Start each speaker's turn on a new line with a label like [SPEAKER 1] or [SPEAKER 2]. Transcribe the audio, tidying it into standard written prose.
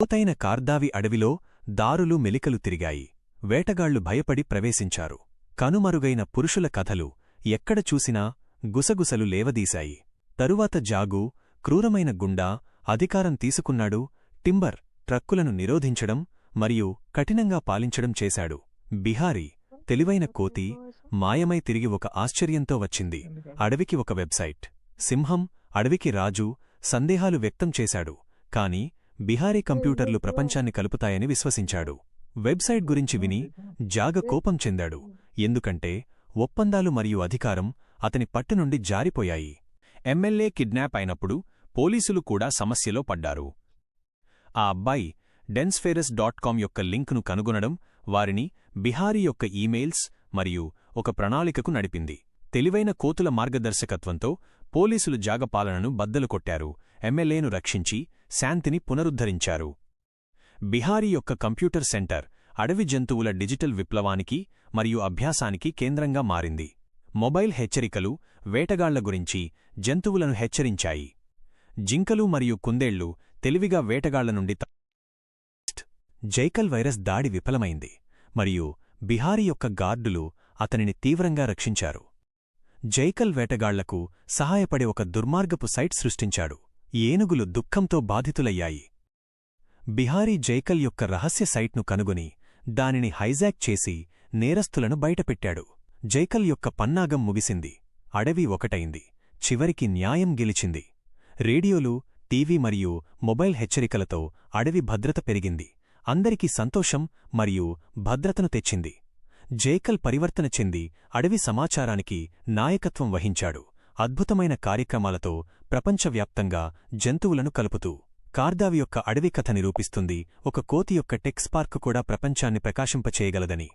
[SPEAKER 1] లోతైన కార్దావి అడవిలో దారులు మెలికలు తిరిగాయి. వేటగాళ్లు భయపడి ప్రవేశించారు. కనుమరుగైన పురుషుల కథలు ఎక్కడ చూసినా గుసగుసలు లేవదీశాయి. తరువాత జాగు క్రూరమైన గుండా అధికారం తీసుకున్నాడు. టింబర్ ట్రక్కులను నిరోధించడం మరియు కఠినంగా పాలించడం చేశాడు. బిహారీ తెలివైన కోతి మాయమై తిరిగి ఒక ఆశ్చర్యంతో వచ్చింది. అడవికి ఒక వెబ్సైట్. సింహం అడవికి రాజు సందేహాలు వ్యక్తం చేశాడు. కాని బిహారీ కంప్యూటర్లు ప్రపంచాన్ని కలుపుతాయని విశ్వసించాడు. వెబ్సైట్ గురించి విని జాగ కోపం చెందాడు. ఎందుకంటే ఒప్పందాలు మరియు అధికారం అతని పట్టునుండి జారిపోయాయి. ఎమ్మెల్యే కిడ్నాప్ అయినప్పుడు పోలీసులు కూడా సమస్యలో పడ్డారు. ఆ అబ్బాయి డెన్స్ఫెరస్.com యొక్క లింక్ను కనుగొనడం వారిని బిహారీ యొక్క ఈమెయిల్స్ మరియు ఒక ప్రణాళికకు నడిపింది. తెలివైన కోతుల మార్గదర్శకత్వంతో పోలీసులు జాగ పాలనను బద్దలు కొట్టారు. ఎమ్మెల్యేను రక్షించి శాంతిని పునరుద్ధరించారు. బిహారీ యొక్క కంప్యూటర్ సెంటర్ అడవి జంతువుల డిజిటల్ విప్లవానికి మరియు అభ్యాసానికి కేంద్రంగా మారింది. మొబైల్ హెచ్చరికలు వేటగాళ్ల గురించి జంతువులను హెచ్చరించాయి. జింకలు మరియు కుందేళ్లు తెలివిగా వేటగాళ్ల నుండి జైకల్ వైరస్ దాడి విఫలమైంది మరియు బిహారీ యొక్క గార్డులు అతనిని తీవ్రంగా రక్షించారు. జైకల్ వేటగాళ్లకు సహాయపడే ఒక దుర్మార్గపు సైట్ సృష్టించాడు. ఏనుగులు దుఃఖంతో బాధితులయ్యాయి. బిహారీ జైకల్ యొక్క రహస్య సైట్ను కనుగొని దానిని హైజాక్ చేసి నేరస్తులను బయటపెట్టాడు. జైకల్ యొక్క పన్నాగం ముగిసింది. అడవి ఒకటైంది. చివరికి న్యాయం గెలిచింది. రేడియోలు, టీవీ మరియు మొబైల్ హెచ్చరికలతో అడవి భద్రత పెరిగింది. అందరికీ సంతోషం మరియు భద్రతను తెచ్చింది. జైకల్ పరివర్తన చెంది అడవి సమాచారానికి నాయకత్వం వహించాడు. అద్భుతమైన కార్యక్రమాలతో ప్రపంచవ్యాప్తంగా జంతువులను కలుపుతూ కార్దావి యొక్క అడవి కథ నిరూపిస్తుంది. ఒక కోతి యొక్క టెక్ స్పార్క్ కూడా ప్రపంచాన్ని ప్రకాశింపచేయగలదని.